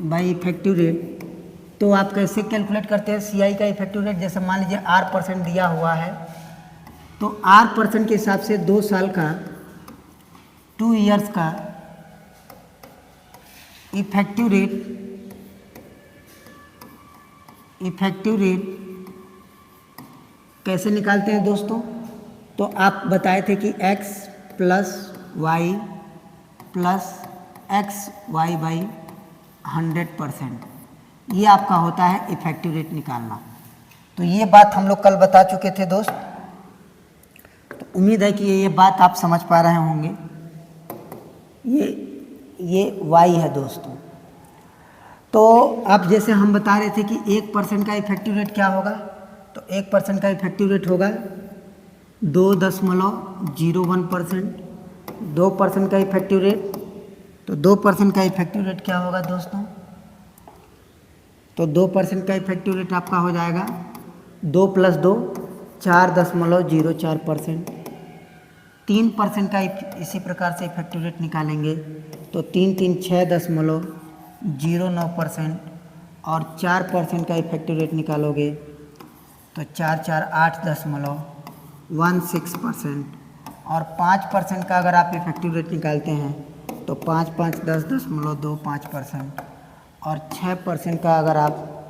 By effective rate. तो आप कैसे कैलकुलेट करते हैं CI का इफेक्टिव रेट? जैसे मान लीजिए R% दिया हुआ है, तो R% के हिसाब से 2 साल का, 2 ईयर्स का इफेक्टिव रेट कैसे निकालते हैं दोस्तों? तो आप बताए थे कि x plus y plus x y by 100%, ये आपका होता है इफेक्टिव रेट निकालना। तो ये बात हम लोग कल बता चुके थे दोस्त। तो उम्मीद है कि ये बात आप समझ पा रहे होंगे। ये y है दोस्तों। तो आप जैसे हम बता रहे थे कि 1% का इफेक्टिव रेट क्या होगा, तो 1% का इफेक्टिव रेट होगा 2.01%। 2% का इफेक्टिव रेट, तो 2% का इफेक्टिव रेट क्या होगा दोस्तों? तो 2% का इफेक्टिव रेट आपका हो जाएगा 2 + 2 4.04%। 3% का इसी प्रकार से इफेक्टिव रेट निकालेंगे, तो 3 3 6.09%। और 4% का इफेक्टिव रेट निकालोगे तो 4 4 8.16%। और 5% का अगर आप इफेक्टिव रेट निकालते हैं तो 5 5 10.25%। और 6% का अगर आप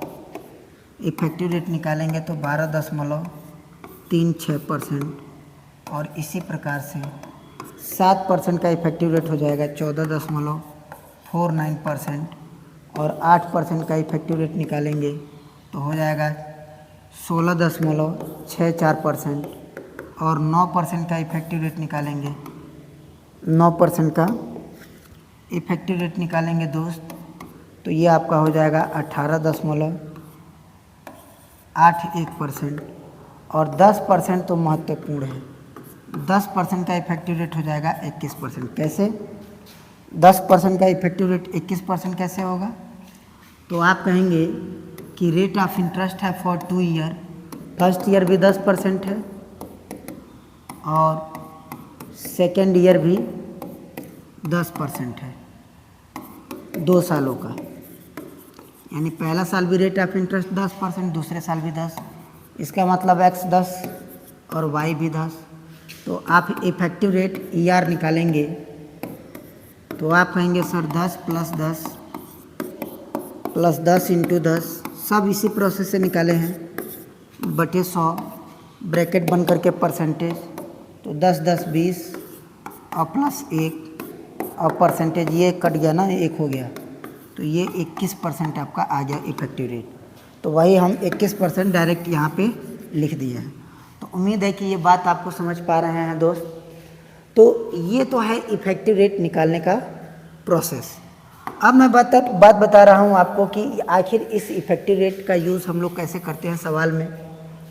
इफेक्टिव रेट निकालेंगे तो 12.36%। और इसी प्रकार से 7% का इफेक्टिव रेट हो जाएगा 14.49%। और 8% का इफेक्टिव रेट निकालेंगे तो हो जाएगा 16.64%। और 9% का इफेक्टिव रेट निकालेंगे, 9% का इफेक्टिव रेट निकालेंगे दोस्त, तो ये आपका हो जाएगा 18.81%। और 10% तो महत्वपूर्ण है। 10% का इफेक्टिव रेट हो जाएगा 21%। कैसे 10% का इफेक्टिव रेट 21% कैसे होगा? तो आप कहेंगे कि रेट ऑफ इंटरेस्ट है फॉर 2 ईयर, फर्स्ट ईयर भी 10% है और सेकेंड ईयर भी 10% है, 2 सालों का। यानी पहला साल भी रेट ऑफ इंटरेस्ट 10%, दूसरे साल भी 10। इसका मतलब x 10 और y भी 10। तो आप इफेक्टिव रेट ER निकालेंगे तो आप कहेंगे सर 10 + 10 × 10, सब इसी प्रोसेस से निकाले हैं, बटे 100 ब्रैकेट बन करके परसेंटेज, तो 10 10 20 और +1 और परसेंटेज ये कट गया ना, 1 हो गया, तो ये 21% आपका आ गया इफेक्टिव रेट। तो वही हम 21% डायरेक्ट यहाँ पे लिख दिए हैं। तो उम्मीद है कि ये बात आपको समझ पा रहे हैं दोस्त। तो ये तो है इफेक्टिव रेट निकालने का प्रोसेस। अब मैं बात बता रहा हूँ आपको कि आखिर इस इफेक्टिव रेट का यूज़ हम लोग कैसे करते हैं, सवाल में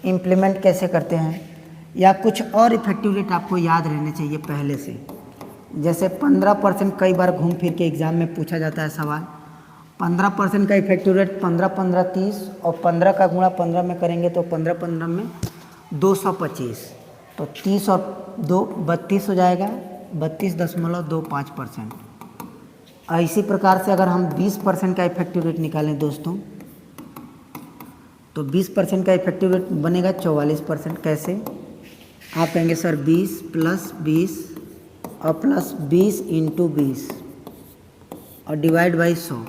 इम्प्लीमेंट कैसे करते हैं, या कुछ और इफेक्टिव रेट आपको याद रहने चाहिए पहले से। जैसे 15% कई बार घूम फिर के एग्ज़ाम में पूछा जाता है सवाल। 15% का इफेक्टिव रेट 15 15 30 और 15 का गुणा 15 में करेंगे तो 15 15 में 225, तो 30 और 2 32 हो जाएगा, 32.25%। इसी प्रकार से अगर हम 20% का इफेक्टिव रेट निकालें दोस्तों, तो 20% का इफेक्टिव रेट बनेगा 44%। कैसे? आप कहेंगे सर 20 + 20 और +20 × 20 और डिवाइड बाई 100।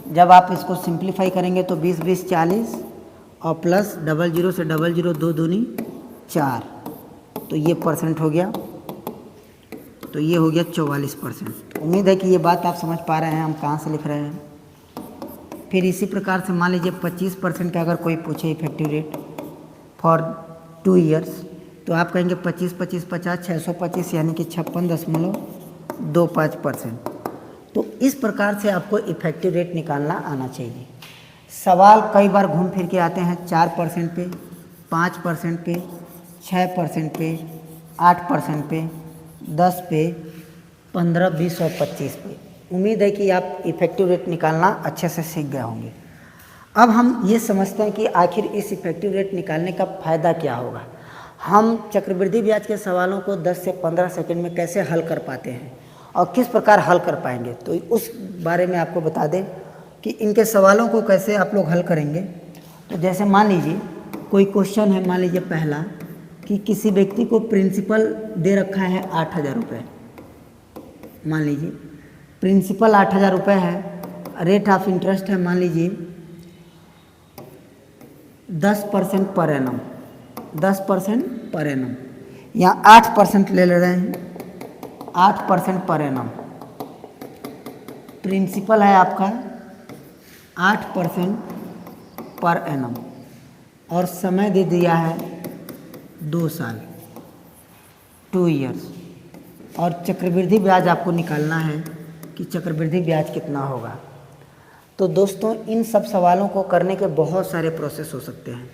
जब आप इसको सिंप्लीफाई करेंगे तो 20 20 40 और प्लस 00 से 00 2 दूनी 4, तो ये परसेंट हो गया, तो ये हो गया 44%। उम्मीद है कि ये बात आप समझ पा रहे हैं हम कहाँ से लिख रहे हैं। फिर इसी प्रकार से मान लीजिए 25% का अगर कोई पूछे इफेक्टिव रेट फॉर 2 ईयर्स, तो आप कहेंगे 25 25 50 625, यानी कि 56.25%। तो इस प्रकार से आपको इफेक्टिव रेट निकालना आना चाहिए। सवाल कई बार घूम फिर के आते हैं 4% पे, 5% पे, 6% पे, 8% पे, 10 पे, 15, 20 और 25 पे। उम्मीद है कि आप इफेक्टिव रेट निकालना अच्छे से सीख गए होंगे। अब हम ये समझते हैं कि आखिर इस इफेक्टिव रेट निकालने का फ़ायदा क्या होगा। हम चक्रवृद्धि ब्याज के सवालों को 10 से 15 सेकंड में कैसे हल कर पाते हैं, और किस प्रकार हल कर पाएंगे, तो उस बारे में आपको बता दें कि इनके सवालों को कैसे आप लोग हल करेंगे। तो जैसे मान लीजिए कोई क्वेश्चन है, मान लीजिए पहला कि किसी व्यक्ति को प्रिंसिपल दे रखा है 8,000 रुपये। मान लीजिए प्रिंसिपल 8,000 रुपये है, रेट ऑफ इंटरेस्ट है मान लीजिए 10% पर एनम, 10% पर एनम, यहाँ 8% ले रहे हैं, 8% पर एनम। प्रिंसिपल है आपका 8% पर एनम और समय दे दिया है 2 साल, 2 ईयर्स, और चक्रवृद्धि ब्याज आपको निकालना है कि चक्रवृद्धि ब्याज कितना होगा। तो दोस्तों इन सब सवालों को करने के बहुत सारे प्रोसेस हो सकते हैं।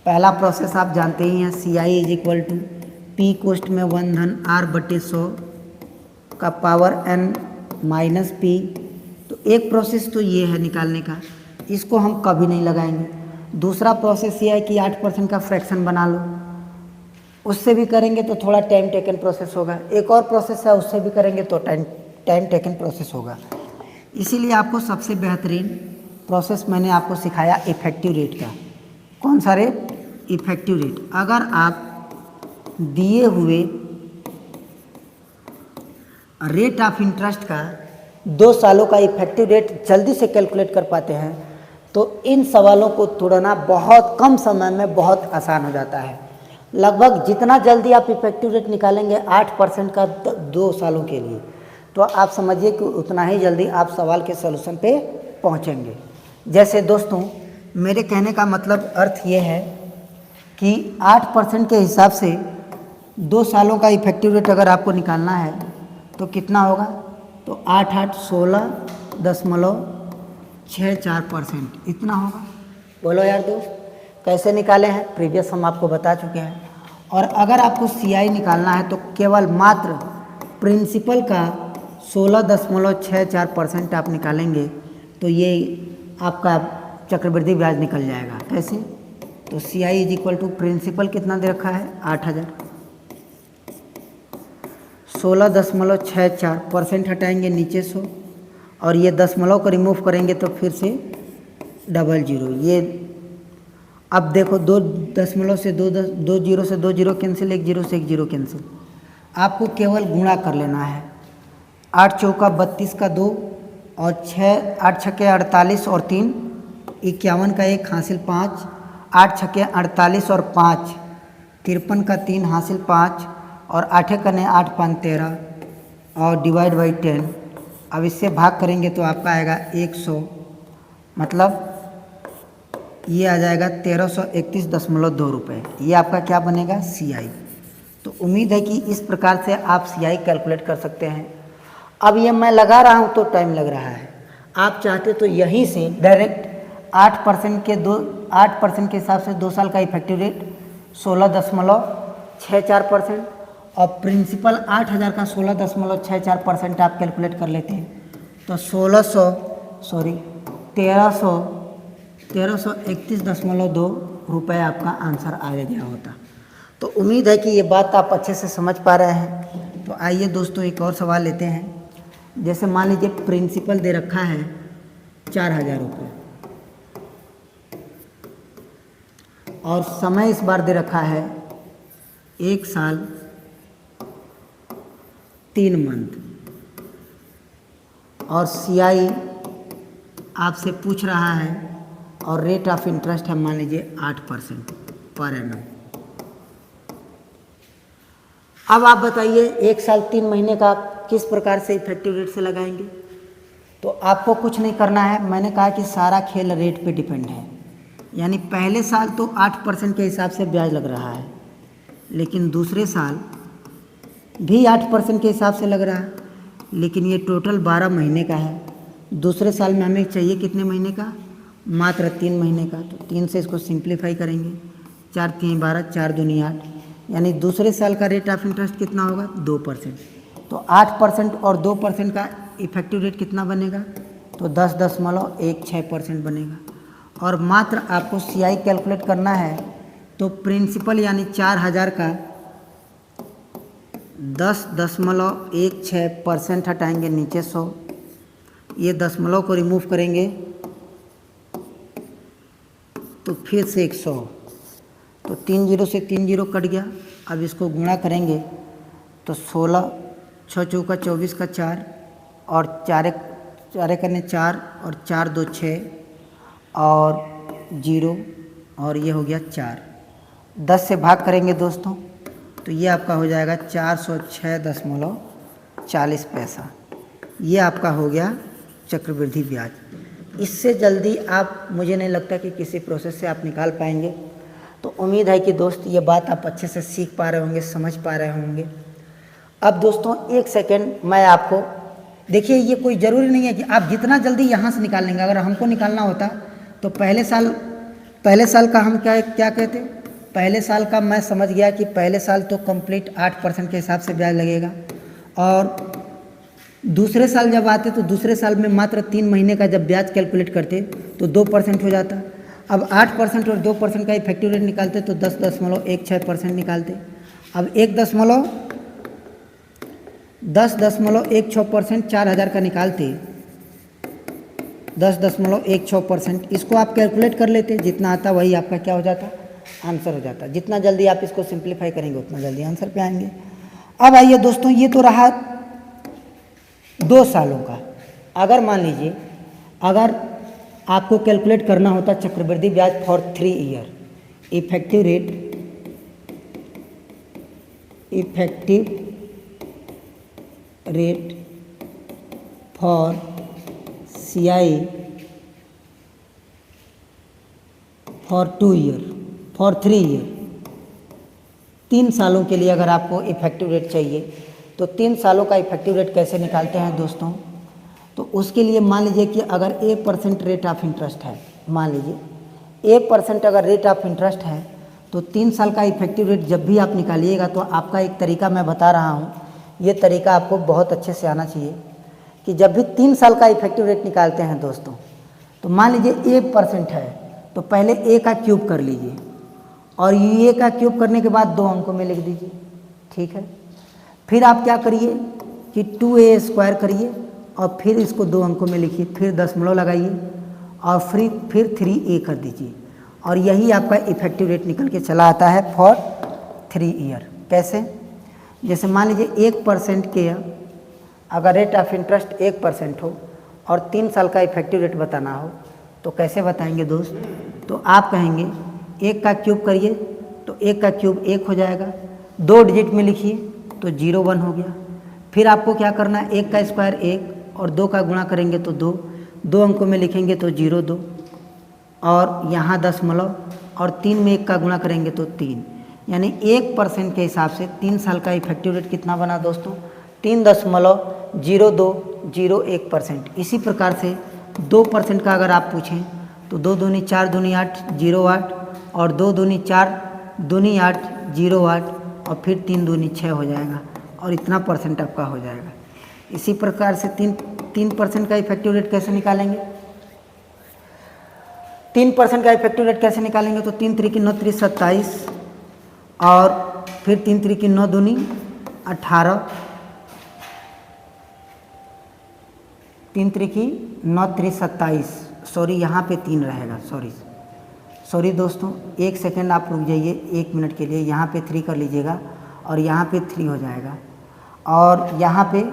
पहला प्रोसेस आप जानते ही हैं, CI is equal to P कोष्ट में 1 धन R/100 का पावर n माइनस P। तो एक प्रोसेस तो ये है निकालने का, इसको हम कभी नहीं लगाएंगे। दूसरा प्रोसेस ये है कि 8% का फ्रैक्शन बना लो, उससे भी करेंगे तो थोड़ा टाइम टेकन प्रोसेस होगा। एक और प्रोसेस है, उससे भी करेंगे तो टाइम टेकन प्रोसेस होगा। इसीलिए आपको सबसे बेहतरीन प्रोसेस मैंने आपको सिखाया इफ़ेक्टिव रेट का। कौन सा रेट? Effective rate. अगर आप दिए हुए रेट ऑफ इंटरेस्ट का 2 सालों का इफ़ेक्टिव रेट जल्दी से कैलकुलेट कर पाते हैं तो इन सवालों को तोड़ना बहुत कम समय में बहुत आसान हो जाता है। लगभग जितना जल्दी आप इफ़ेक्टिव रेट निकालेंगे 8% का 2 सालों के लिए, तो आप समझिए कि उतना ही जल्दी आप सवाल के सलूशन पे पहुंचेंगे। जैसे दोस्तों मेरे कहने का मतलब अर्थ ये है कि 8% के हिसाब से 2 सालों का इफ़ेक्टिव रेट अगर आपको निकालना है तो कितना होगा? तो 8 16.64% इतना होगा। बोलो यार दोस्त, कैसे निकाले हैं? प्रीवियस हम आपको बता चुके हैं। और अगर आपको CI निकालना है तो केवल मात्र प्रिंसिपल का 16.64% आप निकालेंगे तो ये आपका चक्रवृद्धि ब्याज निकल जाएगा। कैसे? तो CI is equal to principal कितना दे रखा है? 8,000, 16.64% हटाएंगे नीचे 100 और ये दशमलव को रिमूव करेंगे तो फिर से 00। ये अब देखो 2 दशमलव से 2 जीरो से 2 जीरो कैंसिल, 1 जीरो से 1 जीरो कैंसिल। आपको केवल गुणा कर लेना है। 8 चौका 32 का 2 और 8 छक्के 48 और 3 51 का 1 हासिल 5, 8 छक्के 48 और 5 53 का 3 हासिल 5 और 8 कने 8 5 13 और डिवाइड बाई 10। अब इससे भाग करेंगे तो आपका आएगा 100, मतलब ये आ जाएगा 1331.2 रुपये। ये आपका क्या बनेगा? CI। तो उम्मीद है कि इस प्रकार से आप CI कैलकुलेट कर सकते हैं। अब ये मैं लगा रहा हूँ तो टाइम लग रहा है, आप चाहते तो यहीं से डायरेक्ट 8% के हिसाब से 2 साल का इफ़ेक्टिव रेट 16.64% और प्रिंसिपल 8,000 का 16.64% आप कैलकुलेट कर लेते हैं तो 1331.2 रुपये आपका आंसर आ गया होता। तो उम्मीद है कि ये बात आप अच्छे से समझ पा रहे हैं। तो आइए दोस्तों एक और सवाल लेते हैं। जैसे मान लीजिए प्रिंसिपल दे रखा है 4,000 रुपये और समय इस बार दे रखा है 1 साल 3 मंथ और CI आपसे पूछ रहा है और रेट ऑफ इंटरेस्ट है मान लीजिए 8% पर एनम। अब आप बताइए 1 साल 3 महीने का किस प्रकार से इफेक्टिव रेट से लगाएंगे? तो आपको कुछ नहीं करना है। मैंने कहा कि सारा खेल रेट पे डिपेंड है, यानी पहले साल तो 8% के हिसाब से ब्याज लग रहा है, लेकिन दूसरे साल भी 8% के हिसाब से लग रहा है, लेकिन ये टोटल 12 महीने का है। दूसरे साल में हमें चाहिए कितने महीने का? मात्र 3 महीने का। तो 3 से इसको सिंप्लीफाई करेंगे, 4 3 12, 4 दूनी 8, यानी दूसरे साल का रेट ऑफ इंटरेस्ट कितना होगा? 2%। तो 8% और 2% का इफेक्टिव रेट कितना बनेगा? तो 10.16% बनेगा। और मात्र आपको CI कैलकुलेट करना है तो प्रिंसिपल यानी 4,000 का 10.16% हटाएंगे नीचे 100, ये दशमलव को रिमूव करेंगे तो फिर से 100, तो 3 जीरो से 3 जीरो कट गया। अब इसको गुणा करेंगे तो 16, 6 चौका 24 का 4 और 4 करने 4 और 4 2 6 और 0 और ये हो गया 4। 10 से भाग करेंगे दोस्तों तो ये आपका हो जाएगा 406.40 पैसा। ये आपका हो गया चक्रवृद्धि ब्याज। इससे जल्दी आप, मुझे नहीं लगता कि किसी प्रोसेस से आप निकाल पाएंगे। तो उम्मीद है कि दोस्त ये बात आप अच्छे से सीख पा रहे होंगे, समझ पा रहे होंगे। अब दोस्तों एक सेकेंड मैं आपको, देखिए ये कोई ज़रूरी नहीं है कि आप जितना जल्दी यहाँ से निकाल लेंगे। अगर हमको निकालना होता तो पहले साल का हम क्या कहते, पहले साल का मैं समझ गया कि पहले साल तो कंप्लीट 8% के हिसाब से ब्याज लगेगा, और दूसरे साल जब आते तो दूसरे साल में मात्र 3 महीने का जब ब्याज कैलकुलेट करते तो 2% हो जाता। अब 8% और 2% का इफेक्टिव रेट निकालते तो 10.16% निकालते। अब 10.16% 4,000 का निकालते, 10.16%। इसको आप कैलकुलेट कर लेते, जितना आता वही आपका क्या हो जाता, आंसर हो जाता। जितना जल्दी आप इसको सिंप्लीफाई करेंगे उतना जल्दी आंसर पे आएंगे। अब आइए दोस्तों, ये तो रहा 2 सालों का। अगर मान लीजिए अगर आपको कैलकुलेट करना होता चक्रवृद्धि ब्याज for 3 year, effective rate for CI for 2 year, for 3 year, 3 सालों के लिए अगर आपको इफेक्टिव रेट चाहिए तो 3 सालों का इफेक्टिव रेट कैसे निकालते हैं दोस्तों। तो उसके लिए मान लीजिए कि अगर 1% रेट ऑफ इंटरेस्ट है, मान लीजिए 1% अगर रेट ऑफ इंटरेस्ट है तो 3 साल का इफेक्टिव रेट जब भी आप निकालिएगा तो आपका एक तरीका मैं बता रहा हूँ, ये तरीका आपको बहुत अच्छे से आना चाहिए कि जब भी 3 साल का इफेक्टिव रेट निकालते हैं दोस्तों, तो मान लीजिए 1% है तो पहले a का क्यूब कर लीजिए और a का क्यूब करने के बाद 2 अंकों में लिख दीजिए, ठीक है। फिर आप क्या करिए कि 2a² करिए और फिर इसको 2 अंकों में लिखिए, फिर दशमलव लगाइए और फिर 3a कर दीजिए, और यही आपका इफेक्टिव रेट निकल के चला आता है फॉर 3 ईयर। कैसे, जैसे मान लीजिए 1% के अगर रेट ऑफ इंटरेस्ट 1% हो और 3 साल का इफेक्टिव रेट बताना हो तो कैसे बताएंगे दोस्त। तो आप कहेंगे 1 का क्यूब करिए तो 1 का क्यूब 1 हो जाएगा, 2 डिजिट में लिखिए तो 0 1 हो गया। फिर आपको क्या करना है, 1 का स्क्वायर 1 और 2 का गुणा करेंगे तो 2, 2 अंकों में लिखेंगे तो 0 2 और यहाँ दशमलव और 3 में 1 का गुणा करेंगे तो 3, यानी 1% के हिसाब से 3 साल का इफेक्टिव रेट कितना बना दोस्तों, 3.0201%। इसी प्रकार से 2% का अगर आप पूछें तो 2 दूनी 4 दूनी 8 0 8 और 2 दूनी 4 दूनी 8 0 8 और फिर 3 दूनी 6 हो जाएगा और इतना परसेंट आपका हो जाएगा। इसी प्रकार से 3% का इफेक्टिव रेट कैसे निकालेंगे, 3% का इफेक्टिव रेट कैसे निकालेंगे तो 3 3 की 9 3 27 और फिर 3 3 की 9 दूनी 18, 3 3 की 9 3 27, सॉरी यहाँ पे 3 रहेगा, सॉरी दोस्तों, 1 सेकेंड आप रुक जाइए 1 मिनट के लिए। यहाँ पे 3 कर लीजिएगा और यहाँ पे 3 हो जाएगा और यहाँ पे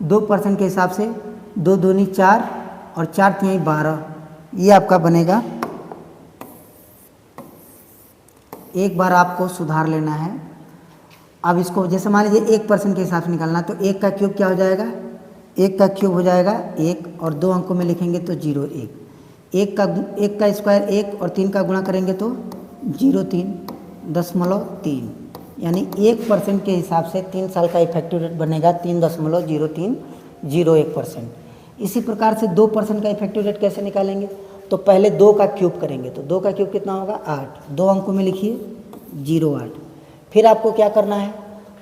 2% के हिसाब से 2 दूनी 4 और 4 3 12, ये आपका बनेगा। एक बार आपको सुधार लेना है। अब इसको जैसे मान लीजिए 1% के हिसाब से निकालना, तो 1 का क्यूब क्या हो जाएगा, 1 का क्यूब हो जाएगा 1 और 2 अंकों में लिखेंगे तो 0 1, 1 का स्क्वायर 1 और 3 का गुणा करेंगे तो 0.3, यानी 1% के हिसाब से 3 साल का इफेक्टिव रेट बनेगा 3.0301%। इसी प्रकार से 2% का इफेक्टिव रेट कैसे निकालेंगे, तो पहले 2 का क्यूब करेंगे तो 2 का क्यूब कितना होगा 8, 2 अंकों में लिखिए 0 8। फिर आपको क्या करना है,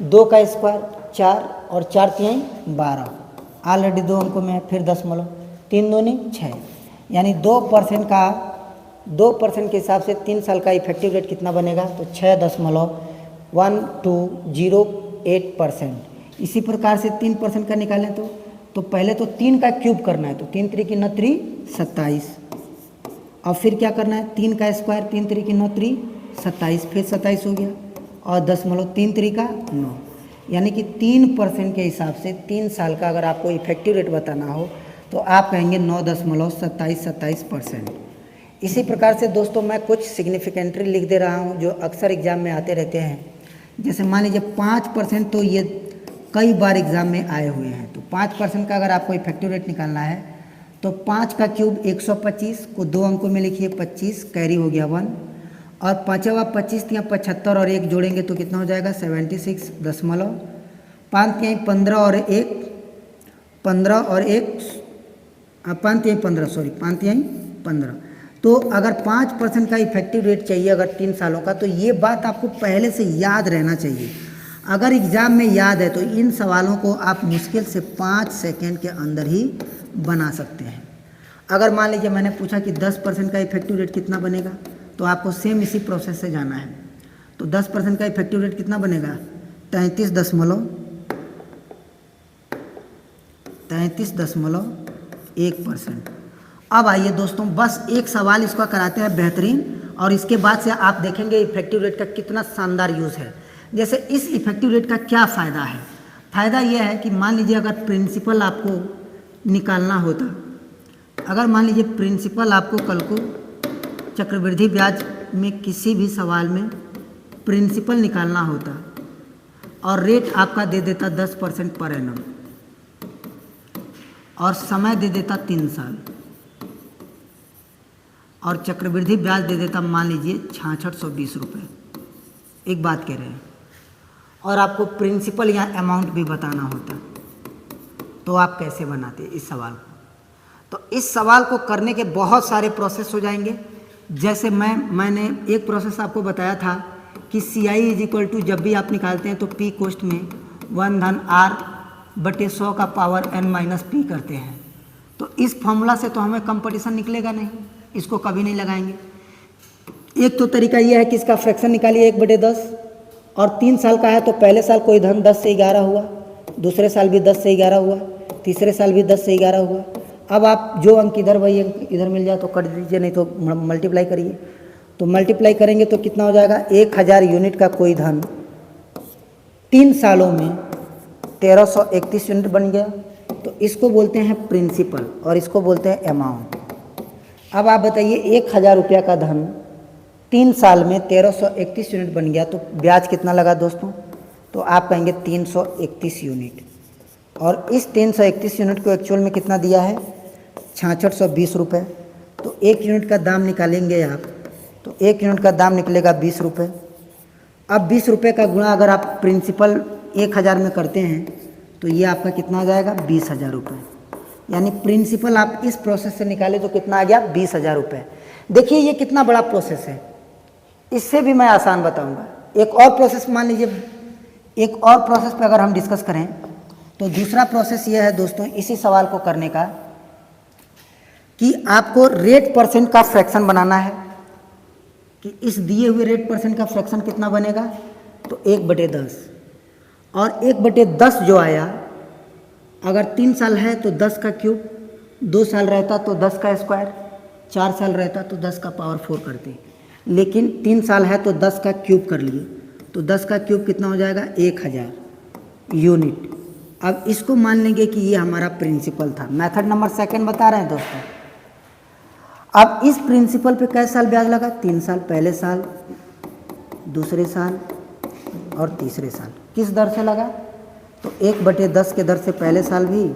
2 का स्क्वायर 4 और 4 3 12, ऑलरेडी 2 अंकों में है, फिर दशमलव 3 दूनी 6, यानी 2% के हिसाब से 3 साल का इफेक्टिव रेट कितना बनेगा तो 6.1205 8%। इसी प्रकार से 3% का निकालें तो पहले तो 3 का क्यूब करना है, तो 3 3 की 9 3 27, और फिर क्या करना है 3 का स्क्वायर, 3 3 की 9 3 27, फिर 27 हो गया, और 3 3 का 9, यानी कि 3% के हिसाब से 3 साल का अगर आपको इफेक्टिव रेट बताना हो तो आप कहेंगे 9.2727%। इसी प्रकार से दोस्तों मैं कुछ सिग्निफिकेंटली लिख दे रहा हूँ जो अक्सर एग्जाम में आते रहते हैं। जैसे मान लीजिए 5%, तो ये कई बार एग्जाम में आए हुए हैं। तो 5% का अगर आपको इफेक्टिव रेट निकालना है तो 5 का क्यूब 125 को 2 अंकों में लिखिए, 25 कैरी हो गया 1, और 5वां 25 या 75 और 1 जोड़ेंगे तो कितना हो जाएगा 76.5 या 15 और 1 15 और 1 5 या 15 सॉरी 5 या 15। तो अगर 5% का इफेक्टिव रेट चाहिए अगर 3 सालों का, तो ये बात आपको पहले से याद रहना चाहिए। अगर एग्ज़ाम में याद है तो इन सवालों को आप मुश्किल से 5 सेकेंड के अंदर ही बना सकते हैं। अगर मान लीजिए मैंने पूछा कि 10% का इफेक्टिव रेट कितना बनेगा, तो आपको सेम इसी प्रोसेस से जाना है। तो 10% का इफेक्टिव रेट कितना बनेगा 33.1%। अब आइए दोस्तों बस एक सवाल इसका कराते हैं बेहतरीन, और इसके बाद से आप देखेंगे इफेक्टिव रेट का कितना शानदार यूज़ है। जैसे इस इफेक्टिव रेट का क्या फ़ायदा है, फ़ायदा यह है कि मान लीजिए अगर प्रिंसिपल आपको निकालना होता, अगर मान लीजिए प्रिंसिपल आपको कल को चक्रवृद्धि ब्याज में किसी भी सवाल में प्रिंसिपल निकालना होता और रेट आपका दे देता 10% पर एनम और समय दे देता 3 साल और चक्रवृद्धि ब्याज दे देता मान लीजिए 6620 रुपये, एक बात कह रहे हैं, और आपको प्रिंसिपल या अमाउंट भी बताना होता, तो आप कैसे बनाते इस सवाल को? तो इस सवाल को करने के बहुत सारे प्रोसेस हो जाएंगे। जैसे मैंने एक प्रोसेस आपको बताया था कि CI जब भी आप निकालते हैं तो P कोष्ठ में 1/r/100 का पावर n-p करते हैं। तो इस फॉर्मूला से तो हमें कंपटीशन निकलेगा नहीं, इसको कभी नहीं लगाएंगे। एक तो तरीका यह है कि इसका फ्रैक्शन निकालिए 1/10, और 3 साल का है तो पहले साल कोई धन 10 से 11 हुआ, दूसरे साल भी 10 से 11 हुआ, तीसरे साल भी 10 से 11 हुआ। अब आप जो अंक इधर वही अंक इधर मिल जाए तो कर दीजिए, नहीं तो मल्टीप्लाई करिए। तो मल्टीप्लाई करेंगे तो कितना हो जाएगा 1000 यूनिट का कोई धन 3 सालों में 1331 यूनिट बन गया। तो इसको बोलते हैं प्रिंसिपल और इसको बोलते हैं अमाउंट। अब आप बताइए 1000 रुपया का धन 3 साल में 1331 यूनिट बन गया, तो ब्याज कितना लगा दोस्तों? तो आप कहेंगे 331 यूनिट, और इस 331 यूनिट को एक्चुअल में कितना दिया है 6620 रुपये। तो 1 यूनिट का दाम निकालेंगे आप, तो 1 यूनिट का दाम निकलेगा 20 रुपये। अब 20 रुपये का गुणा अगर आप प्रिंसिपल 1000 में करते हैं तो ये आपका कितना आ जाएगा 20,000 रुपये। यानी प्रिंसिपल आप इस प्रोसेस से निकाले तो कितना आ गया 20,000 रुपये। देखिए ये कितना बड़ा प्रोसेस है, इससे भी मैं आसान बताऊंगा। एक और प्रोसेस मान लीजिए, एक और प्रोसेस पे अगर हम डिस्कस करें तो दूसरा प्रोसेस ये है दोस्तों इसी सवाल को करने का कि आपको रेट परसेंट का फ्रैक्शन बनाना है कि इस दिए हुए रेट परसेंट का फ्रैक्शन कितना बनेगा, तो 1/10, और 1/10 जो आया अगर 3 साल है तो 10 का क्यूब, 2 साल रहता तो 10 का स्क्वायर, 4 साल रहता तो 10 का पावर 4 करते, लेकिन 3 साल है तो 10 का क्यूब कर लिए, तो 10 का क्यूब कितना हो जाएगा 1000 यूनिट। अब इसको मान लेंगे कि ये हमारा प्रिंसिपल था। मेथड नंबर 2 बता रहे हैं दोस्तों। अब इस प्रिंसिपल पे कैसे साल ब्याज लगा, 3 साल, पहले साल, दूसरे साल और तीसरे साल। किस दर से लगा, तो 1/10 के दर से पहले साल भी,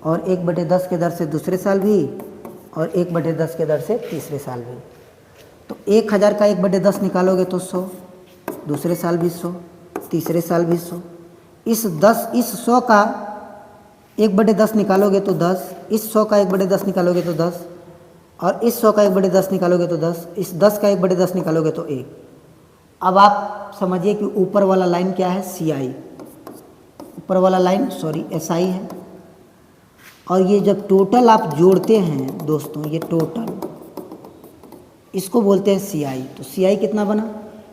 और 1/10 के दर से दूसरे साल भी, और 1/10 के दर से तीसरे साल भी। तो 1000 का 1/10 निकालोगे तो 100, दूसरे साल भी 100, तीसरे साल भी 100। इस 100 का 1/10 निकालोगे तो 10, इस 100 का 1/10 निकालोगे तो 10, और इस 100 का 1/10 निकालोगे तो 10, इस 10 का 1/10 निकालोगे तो 1। अब आप समझिए कि ऊपर वाला लाइन क्या है CI, ऊपर वाला लाइन SI है, और ये जब टोटल आप जोड़ते हैं दोस्तों, ये टोटल इसको बोलते हैं CI। तो CI कितना बना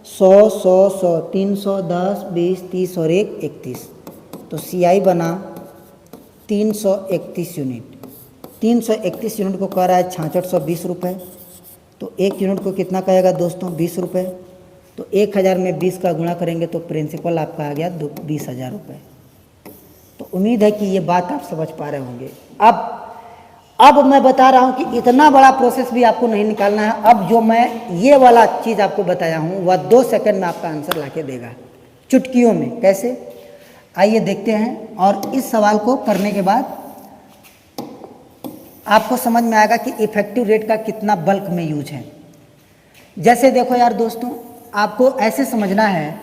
100 100 100 300 10 20 30 और 1 31। तो CI बना 331 यूनिट। 331 यूनिट को कह रहा है 6620 रुपये। तो 1 यूनिट को कितना कहेगा दोस्तों? 20 रुपये। तो 1000 में 20 का गुणा करेंगे तो प्रिंसिपल आपका आ गया 20,000 रुपये। तो उम्मीद है कि ये बात आप समझ पा रहे होंगे। अब मैं बता रहा हूँ कि इतना बड़ा प्रोसेस भी आपको नहीं निकालना है। अब जो मैं ये वाला चीज़ आपको बताया हूँ वह 2 सेकंड में आपका आंसर लाके देगा, चुटकियों में। कैसे? आइए देखते हैं। और इस सवाल को करने के बाद आपको समझ में आएगा कि इफेक्टिव रेट का कितना बल्क में यूज है। जैसे देखो यार दोस्तों, आपको ऐसे समझना है,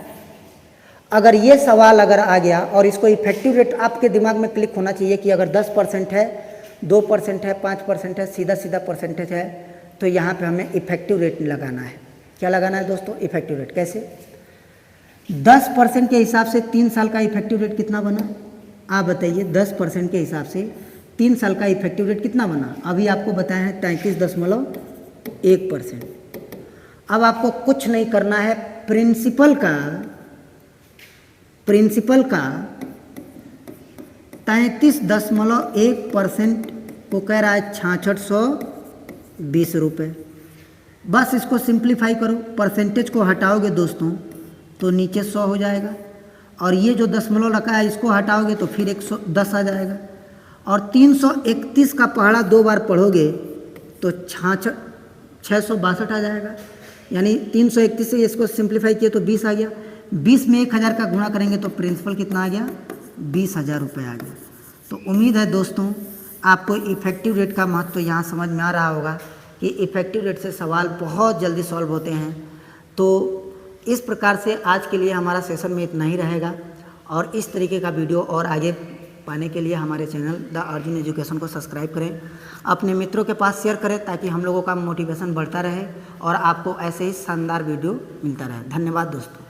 अगर ये सवाल अगर आ गया और इसको इफेक्टिव रेट आपके दिमाग में क्लिक होना चाहिए कि अगर 10% है, 2% है, 5% है, सीधा सीधा परसेंटेज है, तो यहाँ पे हमें इफेक्टिव रेट लगाना है। क्या लगाना है दोस्तों? Effective rate. कैसे? 10% के हिसाब से 3 साल का इफेक्टिव रेट कितना बना? आप बताइए। 10% के हिसाब से 3 साल का इफेक्टिव रेट कितना बना? अभी आपको बताया है 33.1%। अब आपको कुछ नहीं करना है, प्रिंसिपल का 33.1% को कह रहा है 6620 रुपये। बस इसको सिंप्लीफाई करो, परसेंटेज को हटाओगे दोस्तों तो नीचे 100 हो जाएगा, और ये जो दशमलव रखा है इसको हटाओगे तो फिर 110 आ जाएगा, और 331 का पहाड़ा 2 बार पढ़ोगे तो 662 आ जाएगा। यानी 331 से इसको सिंप्लीफाई किए तो 20 आ गया। 20 में 1000 का गुणा करेंगे तो प्रिंसिपल कितना आ गया? 20,000 रुपये आ गया। तो उम्मीद है दोस्तों आपको इफेक्टिव रेट का महत्व यहाँ समझ में आ रहा होगा कि इफेक्टिव रेट से सवाल बहुत जल्दी सॉल्व होते हैं। तो इस प्रकार से आज के लिए हमारा सेशन में इतना ही रहेगा, और इस तरीके का वीडियो और आगे पाने के लिए हमारे चैनल द अर्जुन एजुकेशन को सब्सक्राइब करें, अपने मित्रों के पास शेयर करें, ताकि हम लोगों का मोटिवेशन बढ़ता रहे और आपको ऐसे ही शानदार वीडियो मिलता रहे। धन्यवाद दोस्तों।